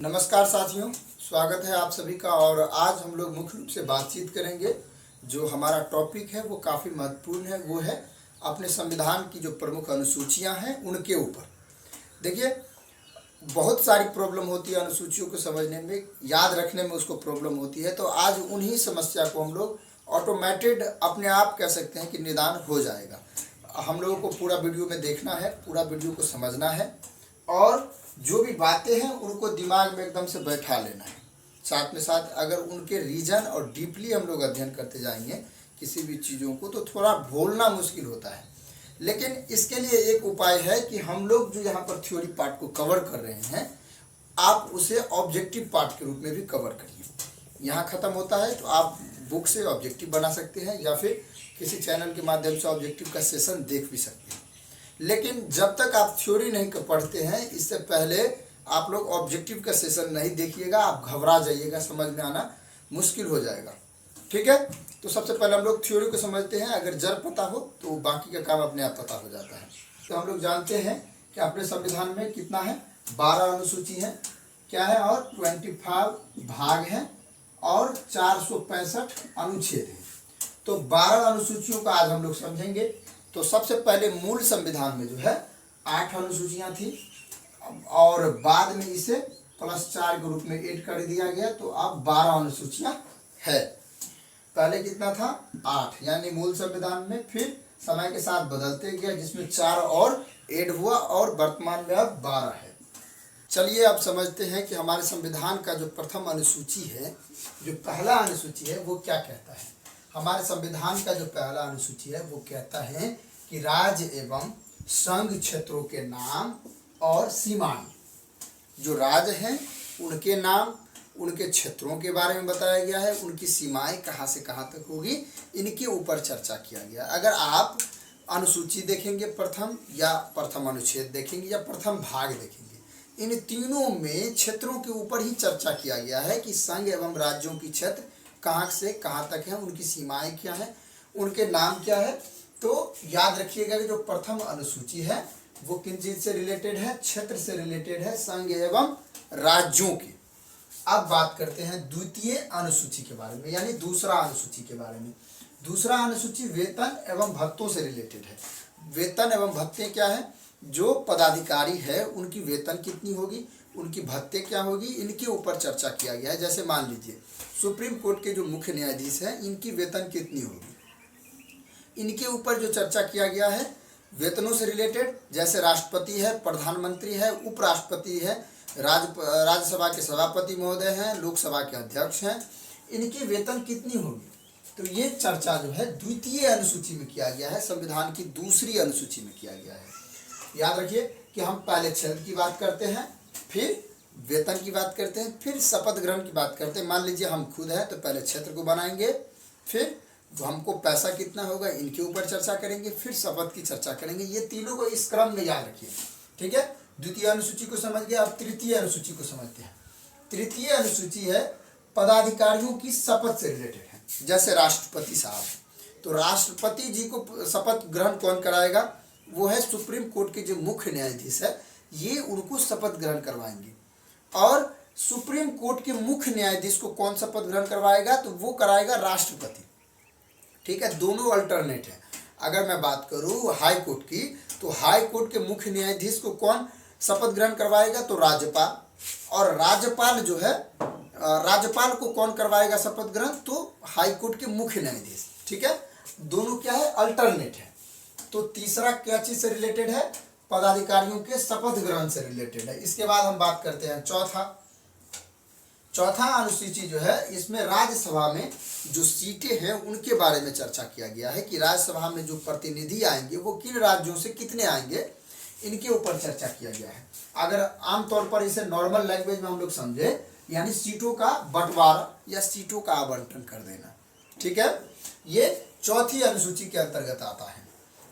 नमस्कार साथियों, स्वागत है आप सभी का। और आज हम लोग मुख्य रूप से बातचीत करेंगे। जो हमारा टॉपिक है वो काफ़ी महत्वपूर्ण है, वो है अपने संविधान की जो प्रमुख अनुसूचियां हैं उनके ऊपर। देखिए, बहुत सारी प्रॉब्लम होती है अनुसूचियों को समझने में, याद रखने में उसको प्रॉब्लम होती है। तो आज उन्हीं समस्या को हम लोग ऑटोमेटेड अपने आप कह सकते हैं कि निदान हो जाएगा। हम लोगों को पूरा वीडियो में देखना है, पूरा वीडियो को समझना है और जो भी बातें हैं उनको दिमाग में एकदम से बैठा लेना है। साथ में साथ अगर उनके रीजन और डीपली हम लोग अध्ययन करते जाएंगे किसी भी चीज़ों को, तो थोड़ा भूलना मुश्किल होता है। लेकिन इसके लिए एक उपाय है कि हम लोग जो यहाँ पर थ्योरी पार्ट को कवर कर रहे हैं, आप उसे ऑब्जेक्टिव पार्ट के रूप में भी कवर करिए। यहाँ ख़त्म होता है तो आप बुक से ऑब्जेक्टिव बना सकते हैं या फिर किसी चैनल के माध्यम से ऑब्जेक्टिव का सेशन देख भी सकते हैं। लेकिन जब तक आप थ्योरी नहीं पढ़ते हैं, इससे पहले आप लोग ऑब्जेक्टिव का सेशन नहीं देखिएगा, आप घबरा जाइएगा, समझ में आना मुश्किल हो जाएगा। ठीक है, तो सबसे पहले हम लोग थ्योरी को समझते हैं। अगर जड़ पता हो तो बाकी का काम अपने आप पता हो जाता है। तो हम लोग जानते हैं कि अपने संविधान में कितना है, 12 अनुसूची है, क्या है, और 25 भाग हैं और 465 अनुच्छेद हैं। तो 12 अनुसूचियों का आज हम लोग समझेंगे। तो सबसे पहले मूल संविधान में जो है 8 अनुसूचियां थी और बाद में इसे +4 के रूप में ऐड कर दिया गया, तो अब 12 अनुसूचियां है। पहले कितना था, 8, यानी मूल संविधान में। फिर समय के साथ बदलते गया, जिसमें 4 और ऐड हुआ और वर्तमान में अब 12 है। चलिए अब समझते हैं कि हमारे संविधान का जो प्रथम अनुसूची है, जो पहला अनुसूची है, वो क्या कहता है। हमारे संविधान का जो पहला अनुसूची है वो कहता है कि राज्य एवं संघ क्षेत्रों के नाम और सीमाएं, जो राज्य हैं उनके नाम, उनके क्षेत्रों के बारे में बताया गया है, उनकी सीमाएं कहाँ से कहाँ तक होगी, इनके ऊपर चर्चा किया गया। अगर आप अनुसूची देखेंगे प्रथम, या प्रथम अनुच्छेद देखेंगे, या प्रथम भाग देखेंगे, इन तीनों में क्षेत्रों के ऊपर ही चर्चा किया गया है कि संघ एवं राज्यों की क्षेत्र कहाँ से कहाँ तक है, उनकी सीमाएं क्या हैं, उनके नाम क्या है। तो याद रखिएगा कि जो प्रथम अनुसूची है वो किन चीज से रिलेटेड है, क्षेत्र से रिलेटेड है, संघ एवं राज्यों की। अब बात करते हैं द्वितीय अनुसूची के बारे में, यानी दूसरा अनुसूची के बारे में। दूसरा अनुसूची वेतन एवं भत्तों से रिलेटेड है। वेतन एवं भत्ते क्या है, जो पदाधिकारी है उनकी वेतन कितनी होगी, उनकी भत्ते क्या होगी, इनके ऊपर चर्चा किया गया है। जैसे मान लीजिए सुप्रीम कोर्ट के जो मुख्य न्यायाधीश हैं, इनकी वेतन कितनी होगी, इनके ऊपर जो चर्चा किया गया है वेतनों से रिलेटेड। जैसे राष्ट्रपति है, प्रधानमंत्री है, उपराष्ट्रपति है, राज्यसभा के सभापति महोदय हैं, लोकसभा के अध्यक्ष हैं, इनकी वेतन कितनी होगी। तो ये चर्चा जो है द्वितीय अनुसूची में किया गया है, संविधान की दूसरी अनुसूची में किया गया है। याद रखिए कि हम पहले क्षेत्र की बात करते हैं, फिर वेतन की बात करते हैं, फिर शपथ ग्रहण की बात करते हैं। मान लीजिए हम खुद हैं तो पहले क्षेत्र को बनाएंगे, फिर हमको पैसा कितना होगा इनके ऊपर चर्चा करेंगे, फिर शपथ की चर्चा करेंगे। ये तीनों को इस क्रम में याद रखिए। ठीक है, द्वितीय अनुसूची को समझ गए। अब तृतीय अनुसूची को समझते हैं। तृतीय अनुसूची है पदाधिकारियों की शपथ से रिलेटेड है। जैसे राष्ट्रपति साहब, तो राष्ट्रपति जी को शपथ ग्रहण कौन कराएगा, वो है सुप्रीम कोर्ट के जो मुख्य न्यायाधीश है, ये उनको शपथ ग्रहण करवाएंगे। और सुप्रीम कोर्ट के मुख्य न्यायाधीश को कौन शपथ ग्रहण करवाएगा, तो वो कराएगा राष्ट्रपति। ठीक है, दोनों अल्टरनेट है। अगर मैं बात करूं हाई कोर्ट की, तो हाई कोर्ट के मुख्य न्यायाधीश को कौन शपथ ग्रहण करवाएगा, तो राज्यपाल। और राज्यपाल जो है, राज्यपाल को कौन करवाएगा शपथ ग्रहण, तो हाई कोर्ट के मुख्य न्यायाधीश। ठीक है, दोनों क्या है, अल्टरनेट है। तो तीसरा क्या चीज से रिलेटेड है, पदाधिकारियों के शपथ ग्रहण से रिलेटेड है। इसके बाद हम बात करते हैं चौथा अनुसूची जो है, इसमें राज्यसभा में जो सीटें हैं उनके बारे में चर्चा किया गया है कि राज्यसभा में जो प्रतिनिधि आएंगे वो किन राज्यों से कितने आएंगे, इनके ऊपर चर्चा किया गया है। अगर आमतौर पर इसे नॉर्मल लैंग्वेज में हम लोग समझे, यानी सीटों का बंटवारा या सीटों का आवंटन कर देना। ठीक है, ये चौथी अनुसूची के अंतर्गत आता है।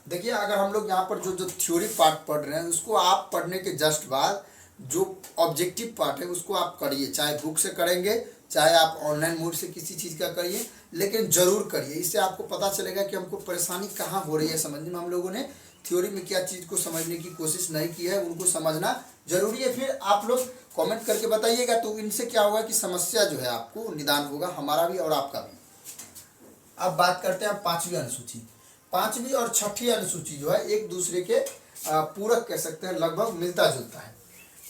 देखिए, अगर हम लोग यहाँ पर जो थ्योरी पार्ट पढ़ रहे हैं, उसको आप पढ़ने के जस्ट बाद जो ऑब्जेक्टिव पार्ट है उसको आप करिए, चाहे बुक से करेंगे, चाहे आप ऑनलाइन मोड से किसी चीज़ का करिए, लेकिन ज़रूर करिए। इससे आपको पता चलेगा कि हमको परेशानी कहाँ हो रही है समझने में। हम लोगों ने थ्योरी में क्या चीज़ को समझने की कोशिश नहीं की है उनको समझना जरूरी है। फिर आप लोग कमेंट करके बताइएगा, तो इनसे क्या होगा कि समस्या जो है आपको निदान होगा, हमारा भी और आपका भी। अब बात करते हैं पांचवी अनुसूची। पांचवी और छठी अनुसूची जो है एक दूसरे के पूरक कह सकते हैं, लगभग मिलता जुलता है।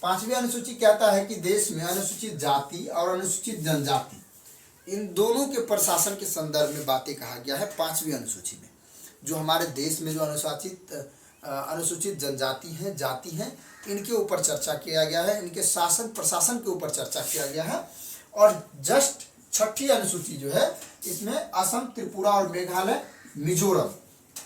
पांचवी अनुसूची कहता है कि देश में अनुसूचित जाति और अनुसूचित जनजाति इन दोनों के प्रशासन के संदर्भ में बातें कहा गया है पांचवी अनुसूची में। जो हमारे देश में जो अनुसूचित जनजाति हैं, जाति हैं, इनके ऊपर चर्चा किया गया है, इनके शासन प्रशासन के ऊपर चर्चा किया गया है। और जस्ट छठी अनुसूची जो है इसमें असम, त्रिपुरा और मेघालय, मिजोरम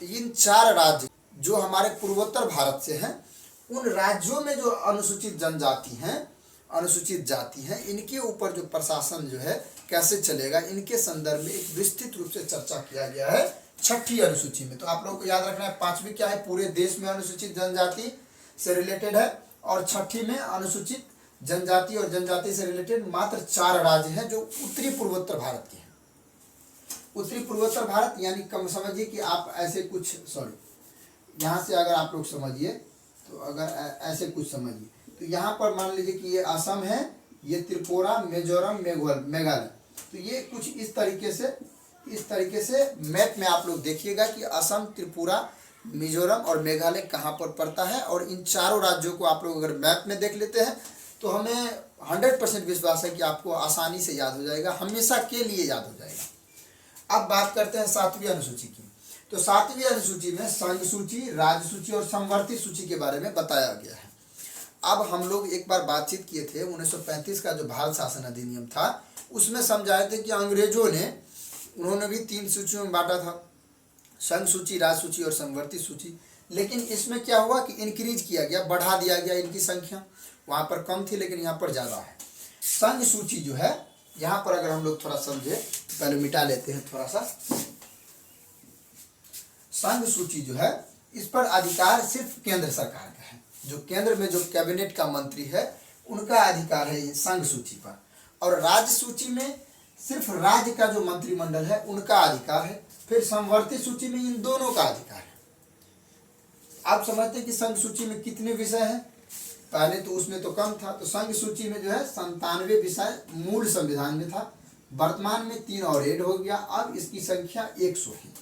इन 4 राज्य जो हमारे पूर्वोत्तर भारत से हैं, उन राज्यों में जो अनुसूचित जनजाति हैं, अनुसूचित जाति हैं, इनके ऊपर जो प्रशासन जो है कैसे चलेगा, इनके संदर्भ में एक विस्तृत रूप से चर्चा किया गया है छठी अनुसूची में। तो आप लोगों को याद रखना है, पांचवी क्या है, पूरे देश में अनुसूचित जनजाति से रिलेटेड है, और छठी में अनुसूचित जनजाति और जनजाति से रिलेटेड मात्र 4 राज्य हैं जो उत्तरी पूर्वोत्तर भारत के हैं। उत्तरी पूर्वोत्तर भारत यानी कम समझिए कि आप ऐसे कुछ, सॉरी यहाँ से अगर आप लोग समझिए तो अगर ऐसे कुछ समझिए तो यहाँ पर मान लीजिए कि ये असम है, ये त्रिपुरा, मिजोरम, मेघालय, तो ये कुछ इस तरीके से मैप में आप लोग देखिएगा कि असम, त्रिपुरा, मिजोरम और मेघालय कहाँ पर पड़ता है। और इन 4 राज्यों को आप लोग अगर मैप में देख लेते हैं तो हमें 100% विश्वास है कि आपको आसानी से याद हो जाएगा, हमेशा के लिए याद हो जाएगा। अब बात करते हैं 7वीं अनुसूची की। तो 7वीं अनुसूची में संघ सूची, राज्य सूची और समवर्ती सूची के बारे में बताया गया है। अब हम लोग एक बार बातचीत किए थे, 1935 का जो भारत शासन अधिनियम था उसमें समझाए थे कि अंग्रेजों ने, उन्होंने भी 3 सूचियों में बांटा था, संघ सूची, राज्य सूची और समवर्ती सूची। लेकिन इसमें क्या हुआ कि इंक्रीज किया गया, बढ़ा दिया गया इनकी संख्या। वहाँ पर कम थी लेकिन यहाँ पर ज़्यादा है। संघ सूची जो है, यहाँ पर अगर हम लोग थोड़ा समझे, पहले मिटा लेते हैं थोड़ा सा। संघ सूची जो है इस पर अधिकार सिर्फ केंद्र सरकार का है, जो केंद्र में जो कैबिनेट का मंत्री है उनका अधिकार है ये संघ सूची पर। और राज्य सूची में सिर्फ राज्य का जो मंत्रिमंडल है उनका अधिकार है। फिर समवर्ती सूची में इन दोनों का अधिकार है। आप समझते हैं कि संघ सूची में कितने विषय हैं? पहले तो उसमें तो कम था, तो संघ सूची में जो है 97 विषय मूल संविधान में था। वर्तमान में 3 और ऐड हो गया, अब इसकी संख्या 100 है।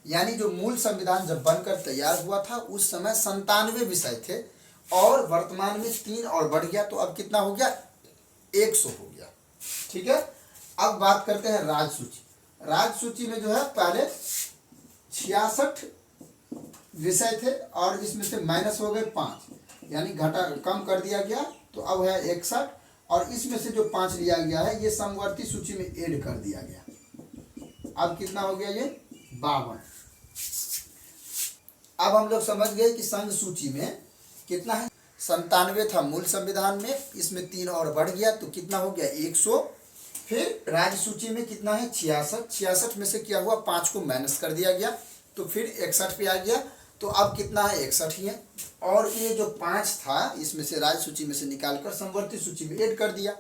यानी जो मूल संविधान जब बनकर तैयार हुआ था उस समय 97 विषय थे, और वर्तमान में 3 और बढ़ गया, तो अब कितना हो गया, 100 हो गया। ठीक है। अब बात करते हैं राज्य सूची। राज्य सूची में जो है पहले 66 विषय थे और इसमें से माइनस हो गए 5, यानी घटा कम कर दिया गया, तो अब है 61। और इसमें से जो 5 लिया गया है ये समवर्ती सूची में ऐड कर दिया गया। अब कितना हो गया, ये 52। अब हम लोग समझ गए कि संघ सूची में कितना है, 97 था मूल संविधान में, इसमें 3 और बढ़ गया तो कितना हो गया, 100। फिर राज्य सूची में कितना है, 66। 66 में से क्या हुआ, 5 को माइनस कर दिया गया तो फिर 61 पे आ गया, तो अब कितना है, 61 ही है। और ये जो 5 था इसमें से राज्य सूची में से निकालकर समवर्ती सूची में ऐड कर दिया,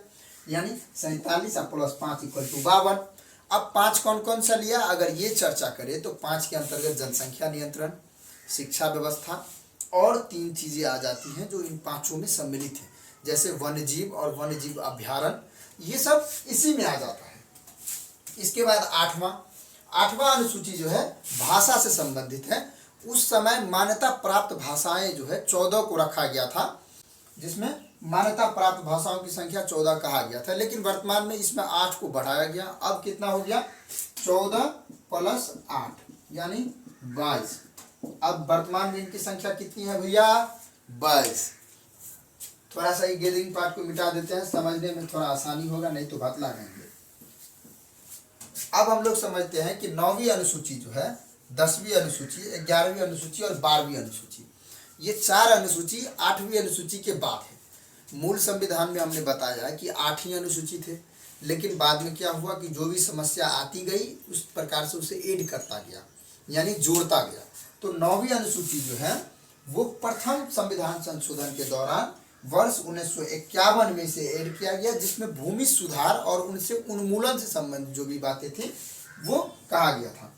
यानी 47 प्लस 5 = 52। अब 5 कौन कौन सा लिया, अगर ये चर्चा करें तो 5 के अंतर्गत जनसंख्या नियंत्रण, शिक्षा व्यवस्था और 3 चीज़ें आ जाती हैं जो इन 5 में सम्मिलित है, जैसे वन्यजीव और वन्यजीव अभ्यारण्य, ये सब इसी में आ जाता है। इसके बाद 8वां अनुसूची जो है भाषा से संबंधित है। उस समय मान्यता प्राप्त भाषाएं जो है 14 को रखा गया था, जिसमें मान्यता प्राप्त भाषाओं की संख्या 14 कहा गया था, लेकिन वर्तमान में इसमें 8 को बढ़ाया गया। अब कितना हो गया, 14 प्लस 8 यानी 22। अब वर्तमान में इनकी संख्या कितनी है भैया, 22। थोड़ा सा ये गैदरिंग पार्ट को मिटा देते हैं, समझने में थोड़ा आसानी होगा, नहीं तो बात लगाएंगे। अब हम लोग समझते हैं कि 9वीं अनुसूची जो है, 10वीं अनुसूची, 11वीं अनुसूची और 12वीं अनुसूची, ये 4 अनुसूची 8वीं अनुसूची के बाद है। मूल संविधान में हमने बताया कि 8 ही अनुसूची थे, लेकिन बाद में क्या हुआ कि जो भी समस्या आती गई उस प्रकार से उसे ऐड करता गया, यानी जोड़ता गया। तो 9वीं अनुसूची जो है वो प्रथम संविधान संशोधन के दौरान वर्ष 1951 में से ऐड किया गया, जिसमें भूमि सुधार और उनसे उन्मूलन से संबंधित जो भी बातें थी वो कहा गया था।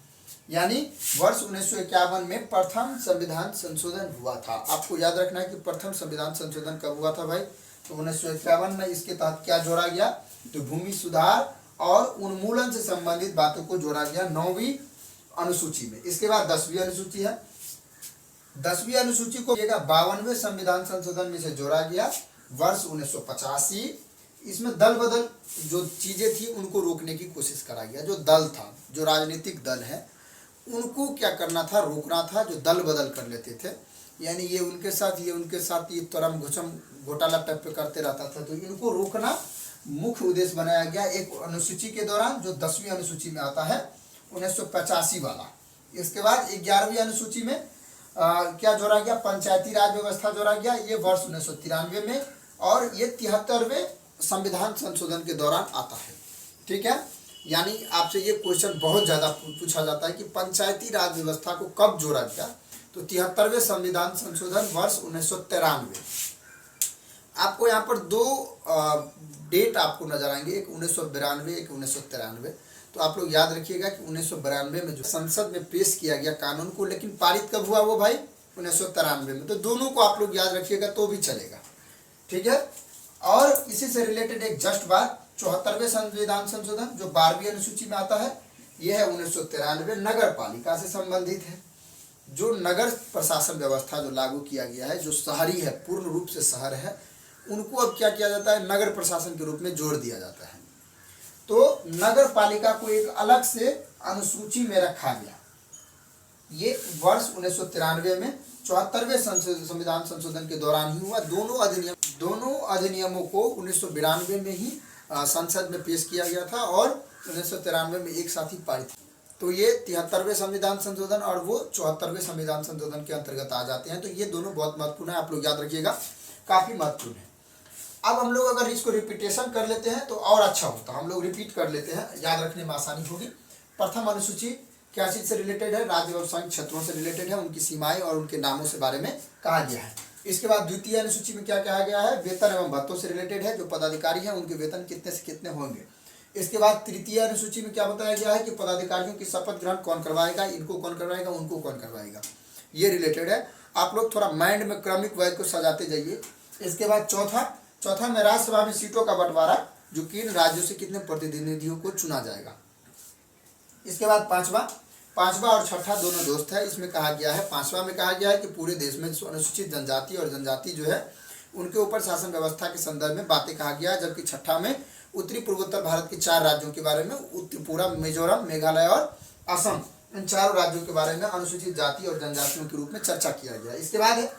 यानी वर्ष 1951 में प्रथम संविधान संशोधन हुआ था। आपको याद रखना है कि प्रथम संविधान संशोधन कब हुआ था भाई, तो 1951 में। इसके तहत क्या जोड़ा गया, तो भूमि सुधार और उन्मूलन से संबंधित बातों को जोड़ा गया 9वीं अनुसूची में। इसके बाद 10वीं अनुसूची है। 10वीं अनुसूची को 52वें संविधान संशोधन में से जोड़ा गया वर्ष 1985। इसमें दल बदल जो चीजें थी उनको रोकने की कोशिश करा गया। जो दल था, जो राजनीतिक दल है, उनको क्या करना था, रोकना था। जो दल बदल कर लेते थे, यानी ये उनके साथ, ये उनके साथ, ये तरम घुचम घोटाला टाइप पे करते रहता था, तो इनको रोकना मुख्य उद्देश्य बनाया गया एक अनुसूची के दौरान, जो 10वीं अनुसूची में आता है 1985 वाला। इसके बाद 11वीं अनुसूची में क्या जोड़ा गया, पंचायती राज व्यवस्था जोड़ा गया, ये वर्ष 1993 में, और ये 73वें संविधान संशोधन के दौरान आता है। ठीक है, यानी आपसे ये क्वेश्चन बहुत ज़्यादा पूछा जाता है कि पंचायती राज व्यवस्था को कब जोड़ा गया, तो 73वें संविधान संशोधन वर्ष 1993। आपको यहाँ पर दो डेट आपको नजर आएंगे, एक 1992, एक 1993। तो आप लोग याद रखिएगा कि 1992 में जो संसद में पेश किया गया कानून को, लेकिन पारित कब हुआ वो भाई, 1993 में। तो दोनों को आप लोग याद रखिएगा तो भी चलेगा। ठीक है, और इसी से रिलेटेड एक जस्ट बात, 74वें संविधान संशोधन जो 12वीं अनुसूची में आता है, यह है 1993, नगर पालिका से संबंधित है। जो नगर प्रशासन व्यवस्था जो लागू किया गया है, जो शहरी है, पूर्ण रूप से शहर है, उनको अब क्या किया जाता है, नगर प्रशासन के रूप में जोड़ दिया जाता है। तो नगर पालिका को एक अलग से अनुसूची में रखा गया। ये वर्ष 1993 में 74वें संविधान संशोधन के दौरान ही हुआ। दोनों अधिनियमों को 1992 में ही संसद में पेश किया गया था और 1993 में एक साथ ही पारित। तो ये 73वें संविधान संशोधन और वो 74वें संविधान संशोधन के अंतर्गत आ जाते हैं। तो ये दोनों बहुत महत्वपूर्ण है, आप लोग याद रखिएगा, काफी महत्वपूर्ण है। अब हम लोग अगर इसको रिपीटेशन कर लेते हैं तो और अच्छा होता, हम लोग रिपीट कर लेते हैं, याद रखने में आसानी होगी। प्रथम अनुसूची क्या चीज से रिलेटेड है, राज्य व्यवसायिक क्षेत्रों से रिलेटेड है, उनकी सीमाएं और उनके नामों से बारे में कहा गया है। इसके बाद द्वितीय अनुसूची में क्या कहा गया है, वेतन एवं भत्तों से रिलेटेड है, जो पदाधिकारी हैं उनके वेतन कितने से कितने होंगे। इसके बाद तृतीय अनुसूची में क्या बताया गया है कि पदाधिकारियों की शपथ ग्रहण कौन करवाएगा, इनको कौन करवाएगा, उनको कौन करवाएगा, ये रिलेटेड है। आप लोग थोड़ा माइंड में क्रमिक वाइज को सजाते जाइए। इसके बाद चौथा में राज्यसभा में सीटों का बंटवारा, जो किन राज्यों से कितने प्रतिनिधियों को चुना जाएगा। इसके बाद पांचवा और छठा दोनों दोस्त है। इसमें कहा गया है, पांचवा में कहा गया है कि पूरे देश में अनुसूचित जनजाति और जनजाति जो है उनके ऊपर शासन व्यवस्था के संदर्भ में बातें कहा गया है। जबकि छठा में उत्तरी पूर्वोत्तर भारत के 4 राज्यों के बारे में, त्रिपुरा, मिजोरम, मेघालय और असम, इन 4 राज्यों के बारे में अनुसूचित जाति और जनजातियों के रूप में चर्चा किया गया। इसके बाद है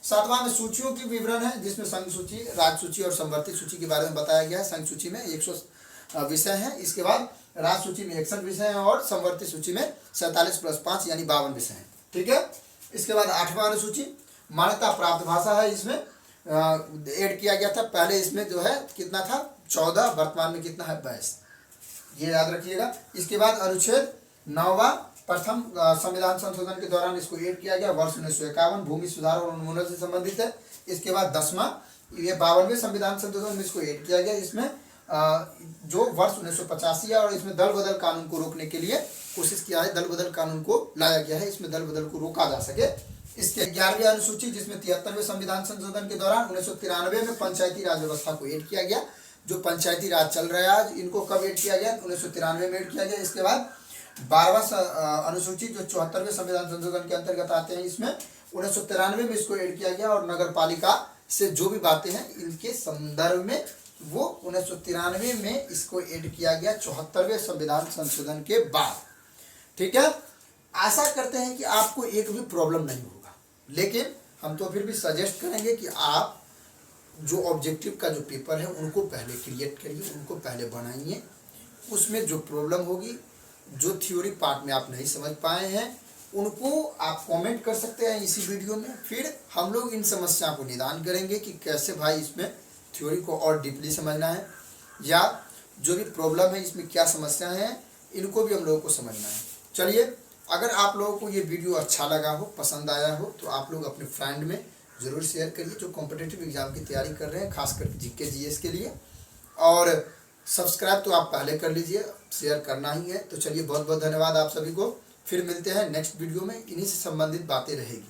सातवां में सूचियों की विवरण है, जिसमें संघ सूची, राज्य सूची और संवर्ती सूची के बारे में बताया गया है। संघ सूची में 100 विषय हैं। इसके बाद राज्य सूची में 61 विषय हैं और संवर्ती सूची में 47 + 5 यानी 52 विषय हैं। ठीक है, इसके बाद 8वां अनुसूची मान्यता प्राप्त भाषा है, इसमें ऐड किया गया था। पहले इसमें जो है कितना था, 14, वर्तमान में कितना है, 22, ये याद रखिएगा। इसके बाद अनुच्छेद 9वां प्रथम संविधान संशोधन के दौरान इसको ऐड किया गया, वर्ष 1951, भूमि सुधार और उन्मूलन से संबंधित है। इसके बाद 10वां, ये 52वें संविधान संशोधन में इसको ऐड किया गया, इसमें जो वर्ष 1985 है, और इसमें दल बदल कानून को रोकने के लिए कोशिश किया है, दल बदल कानून को लाया गया है, इसमें दल बदल को रोका जा सके। इसके 11वीं अनुसूची, जिसमें 73वें संविधान संशोधन के दौरान 1993 में पंचायती राज व्यवस्था को ऐड किया गया। जो पंचायती राज चल रहा है आज, इनको कब ऐड किया गया, 1993 में ऐड किया गया। इसके बाद 12वां अनुसूची जो 74वें संविधान संशोधन के अंतर्गत आते हैं, इसमें 1993 में इसको ऐड किया गया। और नगर पालिका से जो भी बातें हैं इनके संदर्भ में वो 1993 में इसको ऐड किया गया 74वें संविधान संशोधन के बाद। ठीक है, आशा करते हैं कि आपको एक भी प्रॉब्लम नहीं होगा, लेकिन हम तो फिर भी सजेस्ट करेंगे कि आप जो ऑब्जेक्टिव का जो पेपर है उनको पहले क्रिएट करिए, उनको पहले बनाइए। उसमें जो प्रॉब्लम होगी, जो थ्योरी पार्ट में आप नहीं समझ पाए हैं, उनको आप कमेंट कर सकते हैं इसी वीडियो में। फिर हम लोग इन समस्या को निदान करेंगे कि कैसे भाई इसमें थ्योरी को और डीपली समझना है, या जो भी प्रॉब्लम है इसमें क्या समस्या है, इनको भी हम लोगों को समझना है। चलिए, अगर आप लोगों को ये वीडियो अच्छा लगा हो, पसंद आया हो, तो आप लोग अपने फ्रेंड में ज़रूर शेयर करिए जो कॉम्पिटिटिव एग्जाम की तैयारी कर रहे हैं, खास करके जीके जीएस के लिए। और सब्सक्राइब तो आप पहले कर लीजिए, शेयर करना ही है। तो चलिए बहुत बहुत धन्यवाद आप सभी को। फिर मिलते हैं नेक्स्ट वीडियो में, इन्हीं से संबंधित बातें रहेगी।